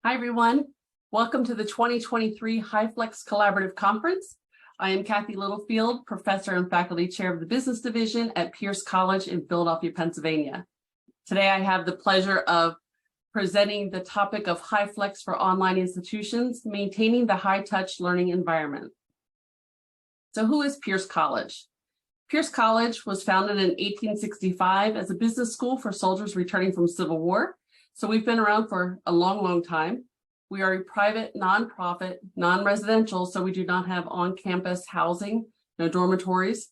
Hi, everyone. Welcome to the 2023 HyFlex Collaborative Conference. I am Kathy Littlefield, Professor and Faculty Chair of the Business Division at Pierce College in Philadelphia, Pennsylvania. Today, I have the pleasure of presenting the topic of HyFlex for online institutions, maintaining the high-touch learning environment. So who is Pierce College? Pierce College was founded in 1865 as a business school for soldiers returning from Civil War. So we've been around for a long time. We are a private, nonprofit, non-residential, so we do not have on-campus housing, no dormitories.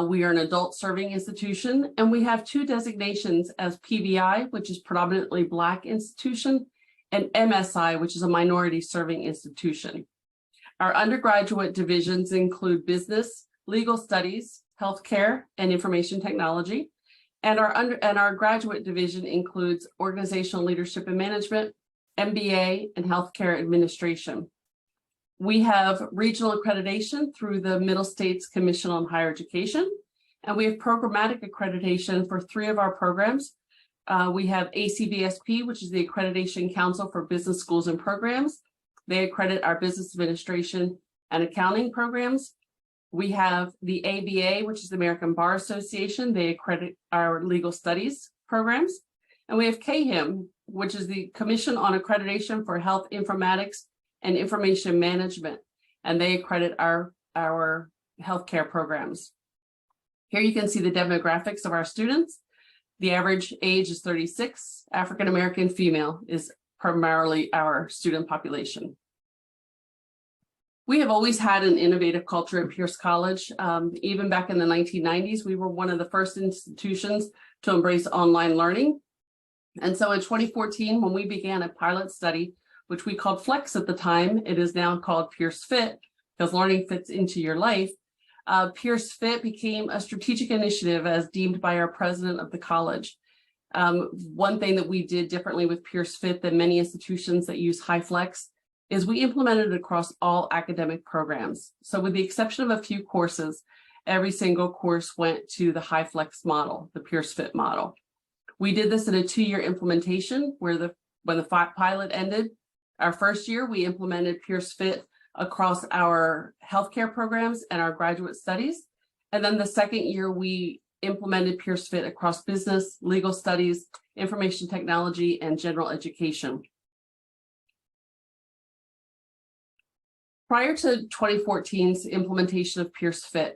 We are an adult serving institution, and we have two designations as PBI, which is predominantly Black institution, and MSI, which is a minority serving institution. Our undergraduate divisions include business, legal studies, healthcare, and information technology. And our graduate division includes organizational leadership and management, MBA, and healthcare administration. We have regional accreditation through the Middle States Commission on Higher Education, and we have programmatic accreditation for 3 of our programs. We have ACBSP, which is the Accreditation Council for Business Schools and Programs. They accredit our business administration and accounting programs. We have the ABA, which is the American Bar Association. They accredit our legal studies programs. And we have CAHIM, which is the Commission on Accreditation for Health Informatics and Information Management. And they accredit our healthcare programs. Here you can see the demographics of our students. The average age is 36. African-American female is primarily our student population. We have always had an innovative culture at Pierce College. Even back in the 1990s, we were one of the first institutions to embrace online learning. And so in 2014, when we began a pilot study, which we called Flex at the time, it is now called Pierce Fit, because learning fits into your life. Pierce Fit became a strategic initiative as deemed by our president of the college. One thing that we did differently with Pierce Fit than many institutions that use HyFlex is we implemented it across all academic programs. So with the exception of a few courses, every single course went to the HyFlex model, the Pierce Fit model. We did this in a 2-year implementation where when the pilot ended, our first year, we implemented Pierce Fit across our healthcare programs and our graduate studies. And then the second year, we implemented Pierce Fit across business, legal studies, information technology, and general education. Prior to 2014's implementation of Pierce Fit,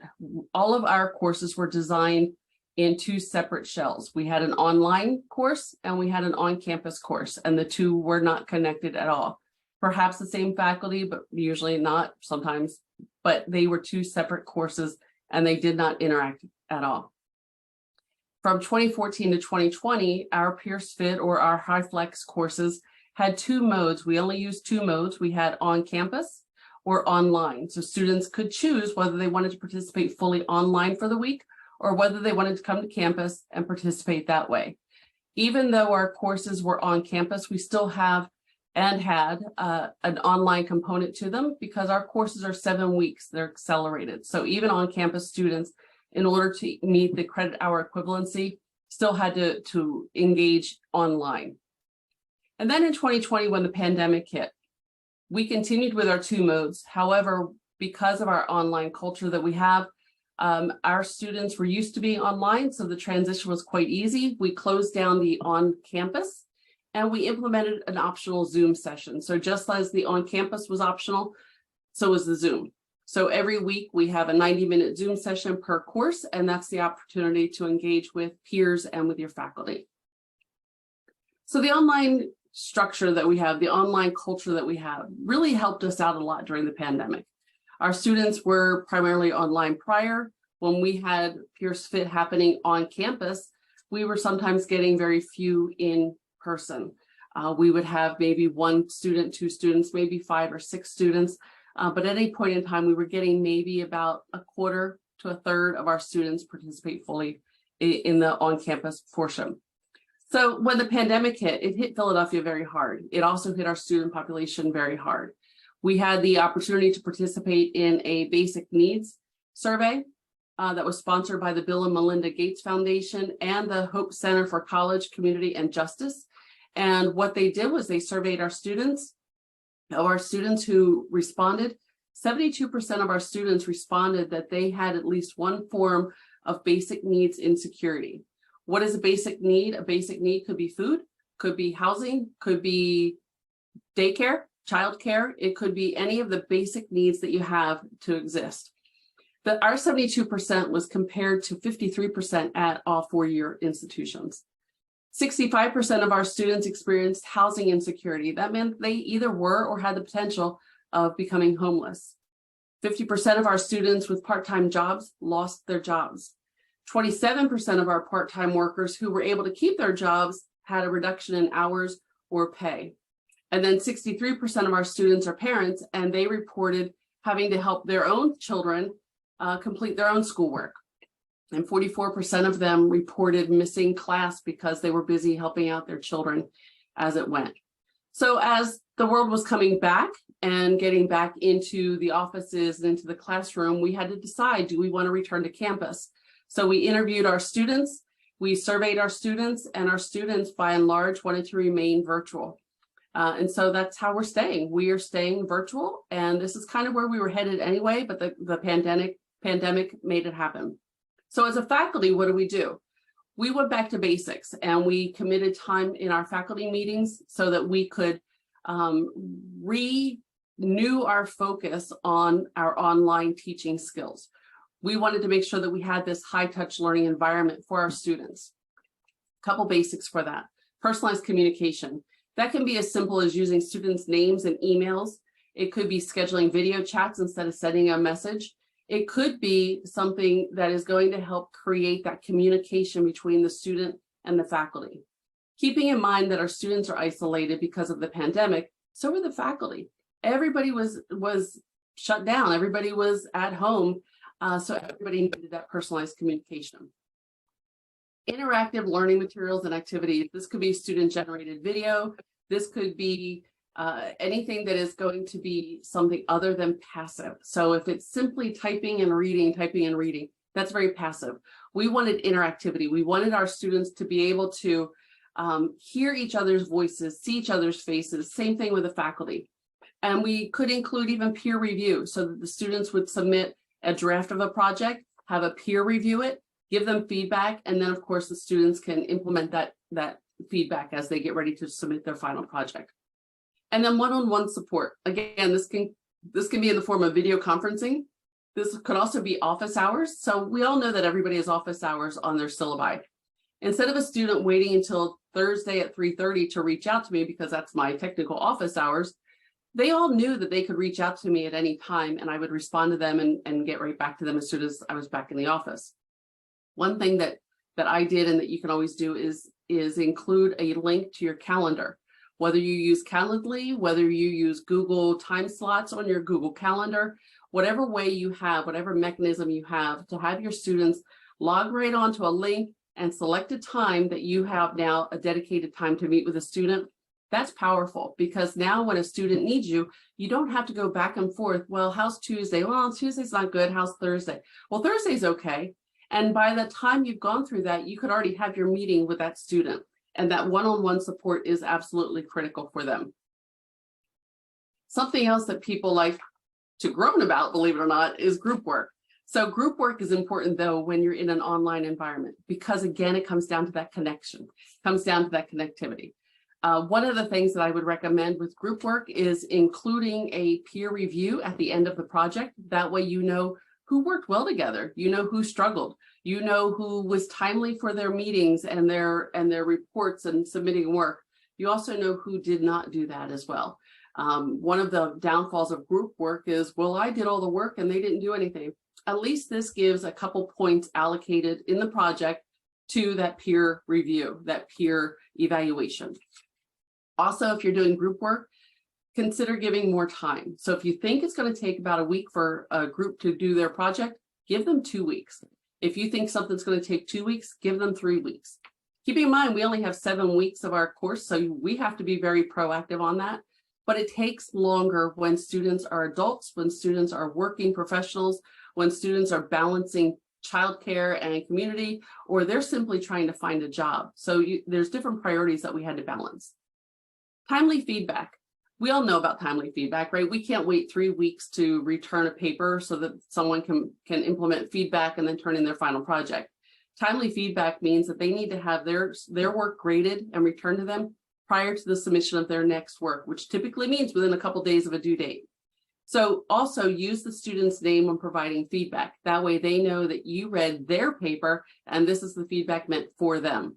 all of our courses were designed in 2 separate shells. We had an online course and we had an on-campus course, and the 2 were not connected at all. Perhaps the same faculty, but usually not sometimes, but they were 2 separate courses and they did not interact at all. From 2014 to 2020, our Pierce Fit or our HyFlex courses had 2 modes. We only used 2 modes. We had on-campus or online. So students could choose whether they wanted to participate fully online for the week or whether they wanted to come to campus and participate that way. Even though our courses were on campus, we still have and had an online component to them because our courses are 7 weeks, they're accelerated. So even on-campus students, in order to meet the credit hour equivalency, still had to engage online. And then in 2020, when the pandemic hit, we continued with our 2 modes. However, because of our online culture that we have, our students were used to being online, so the transition was quite easy. We closed down the on-campus and we implemented an optional Zoom session. So just as the on-campus was optional, so was the Zoom. So every week we have a 90-minute Zoom session per course, and that's the opportunity to engage with peers and with your faculty. So the online structure that we have, the online culture that we have, really helped us out a lot during the pandemic. Our students were primarily online prior. When we had Pierce Fit happening on campus, we were sometimes getting very few in person. We would have maybe 1 student, 2 students, maybe 5 or 6 students. But at any point in time, we were getting maybe about a quarter to a third of our students participate fully in the on-campus portion. So when the pandemic hit, it hit Philadelphia very hard. It also hit our student population very hard. We had the opportunity to participate in a basic needs survey that was sponsored by the Bill and Melinda Gates Foundation and the Hope Center for College, Community, and Justice. And what they did was they surveyed our students. Of our students who responded, 72% of our students responded that they had at least one form of basic needs insecurity. What is a basic need? A basic need could be food, could be housing, could be daycare, childcare. It could be any of the basic needs that you have to exist. Our 72% was compared to 53% at all four-year institutions. 65% of our students experienced housing insecurity. That meant they either were or had the potential of becoming homeless. 50% of our students with part-time jobs lost their jobs. 27% of our part-time workers who were able to keep their jobs had a reduction in hours or pay. And then 63% of our students are parents, and they reported having to help their own children complete their own schoolwork. And 44% of them reported missing class because they were busy helping out their children as it went. So as the world was coming back and getting back into the offices and into the classroom, we had to decide, do we want to return to campus? So we interviewed our students, we surveyed our students, and our students by and large wanted to remain virtual. And so that's how we're staying. We are staying virtual, and this is kind of where we were headed anyway, but the pandemic made it happen. So as a faculty, what do? We went back to basics, and we committed time in our faculty meetings so that we could renew our focus on our online teaching skills. We wanted to make sure that we had this high-touch learning environment for our students. A couple basics for that. Personalized communication. That can be as simple as using students' names and emails. It could be scheduling video chats instead of sending a message. It could be something that is going to help create that communication between the student and the faculty. Keeping in mind that our students are isolated because of the pandemic, so were the faculty. Everybody was shut down. Everybody was at home. So everybody needed that personalized communication. Interactive learning materials and activities. This could be student-generated video. This could be anything that is going to be something other than passive. So if it's simply typing and reading, that's very passive. We wanted interactivity. We wanted our students to be able to hear each other's voices, see each other's faces, same thing with the faculty. And we could include even peer review so that the students would submit a draft of a project, have a peer review it, give them feedback, and then of course the students can implement that feedback as they get ready to submit their final project. And then one-on-one support. Again, this can be in the form of video conferencing. This could also be office hours. So we all know that everybody has office hours on their syllabi. Instead of a student waiting until Thursday at 3:30 to reach out to me because that's my technical office hours, they all knew that they could reach out to me at any time and I would respond to them and get right back to them as soon as I was back in the office. One thing that I did and that you can always do is include a link to your calendar. Whether you use Calendly, whether you use Google time slots on your Google Calendar, whatever way you have, whatever mechanism you have to have your students log right onto a link and select a time that you have now a dedicated time to meet with a student. That's powerful because now when a student needs you, you don't have to go back and forth. Well, how's Tuesday? Well, Tuesday's not good. How's Thursday? Well, Thursday's okay. And by the time you've gone through that, you could already have your meeting with that student. And that one-on-one support is absolutely critical for them. Something else that people like to groan about, believe it or not, is group work. So group work is important though when you're in an online environment, because again, it comes down to that connection, comes down to that connectivity. One of the things that I would recommend with group work is including a peer review at the end of the project. That way you know who worked well together, you know who struggled, you know who was timely for their meetings and their reports and submitting work. You also know who did not do that as well. One of the downfalls of group work is, well, I did all the work and they didn't do anything. At least this gives a couple points allocated in the project to that peer review, that peer evaluation. Also, if you're doing group work, consider giving more time. So if you think it's going to take about a week for a group to do their project, give them 2 weeks. If you think something's going to take 2 weeks, give them 3 weeks. Keeping in mind, we only have 7 weeks of our course, so we have to be very proactive on that. But it takes longer when students are adults, when students are working professionals, when students are balancing childcare and community, or they're simply trying to find a job. So there's different priorities that we had to balance. Timely feedback. We all know about timely feedback, right? We can't wait 3 weeks to return a paper so that someone can implement feedback and then turn in their final project. Timely feedback means that they need to have their work graded and returned to them prior to the submission of their next work, which typically means within a couple days of a due date. So also use the student's name when providing feedback. That way they know that you read their paper and this is the feedback meant for them.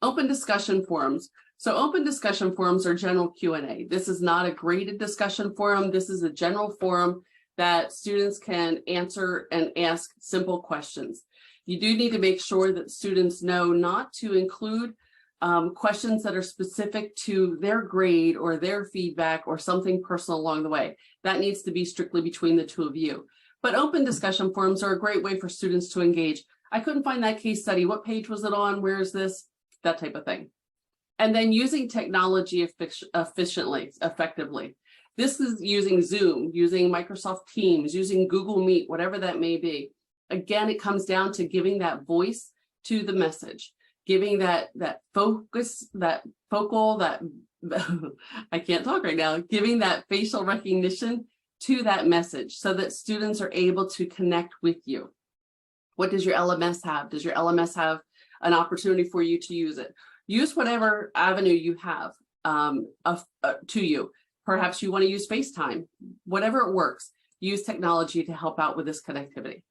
Open discussion forums. So open discussion forums are general Q&A. This is not a graded discussion forum. This is a general forum that students can answer and ask simple questions. You do need to make sure that students know not to include questions that are specific to their grade or their feedback or something personal along the way. That needs to be strictly between the two of you. But open discussion forums are a great way for students to engage. I couldn't find that case study. What page was it on? Where is this? That type of thing. And then using technology effectively. This is using Zoom, using Microsoft Teams, using Google Meet, whatever that may be. Again, it comes down to giving that voice to the message, giving that focus, that focal, that I can't talk right now, giving that facial recognition to that message so that students are able to connect with you. What does your LMS have? Does your LMS have an opportunity for you to use it? Use whatever avenue you have to you. Perhaps you want to use FaceTime, whatever it works, use technology to help out with this connectivity.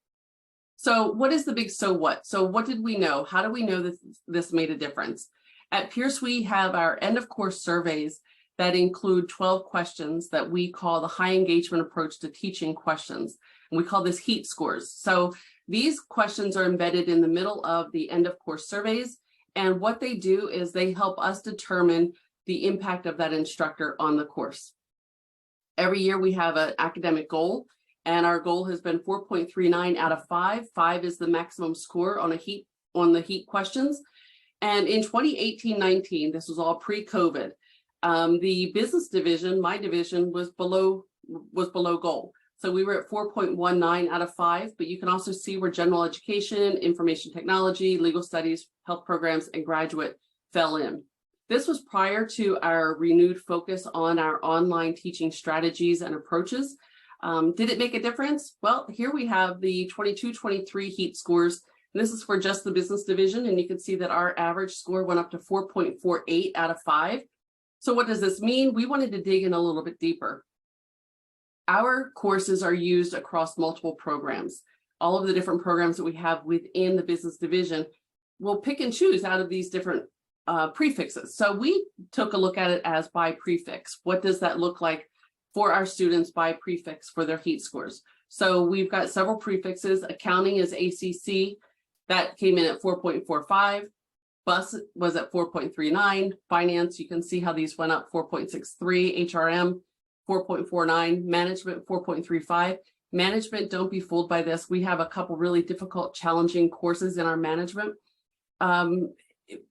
So what is the big so what? So what did we know? How do we know that this made a difference? At Pierce, we have our end of course surveys that include 12 questions that we call the high engagement approach to teaching questions. And we call this HEAT scores. So these questions are embedded in the middle of the end of course surveys. And what they do is they help us determine the impact of that instructor on the course. Every year we have an academic goal, and our goal has been 4.39 out of 5. 5 is the maximum score on the HEAT questions. And in 2018-19, this was all pre-COVID, the business division, my division, was below goal. So we were at 4.19 out of 5, but you can also see where general education, information technology, legal studies, health programs, and graduate fell in. This was prior to our renewed focus on our online teaching strategies and approaches. Did it make a difference? Well, here we have the 22-23 HEAT scores. And this is for just the business division, and you can see that our average score went up to 4.48 out of 5. So what does this mean? We wanted to dig in a little bit deeper. Our courses are used across multiple programs. All of the different programs that we have within the business division will pick and choose out of these different prefixes. So we took a look at it as by prefix. What does that look like for our students by prefix for their HEAT scores? So we've got several prefixes. Accounting is ACC. That came in at 4.45. Bus was at 4.39. Finance, you can see how these went up, 4.63. HRM, 4.49, management 4.35. Management, don't be fooled by this. We have a couple really difficult, challenging courses in our management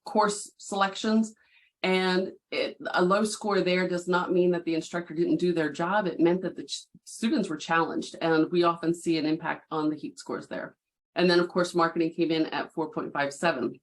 course selections, and a low score there does not mean that the instructor didn't do their job. It meant that the students were challenged, and we often see an impact on the HEAT scores there. And then of course, marketing came in at 4.57.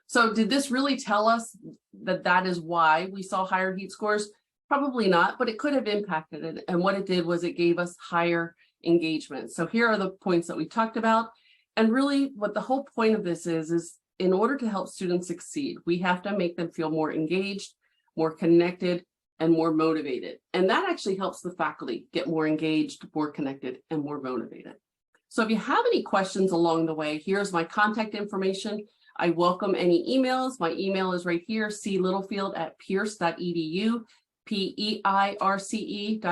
So did this really tell us that that is why we saw higher HEAT scores? Probably not, but it could have impacted it. And what it did was it gave us higher engagement. So here are the points that we talked about. And really what the whole point of this is in order to help students succeed, we have to make them feel more engaged, more connected, and more motivated. And that actually helps the faculty get more engaged, more connected, and more motivated. So if you have any questions along the way, here's my contact information. I welcome any emails. My email is right here, clittlefield@pierce.edu. PEIRCE.edu,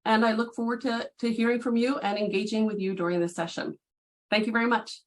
and I look forward to hearing from you and engaging with you during this session. Thank you very much.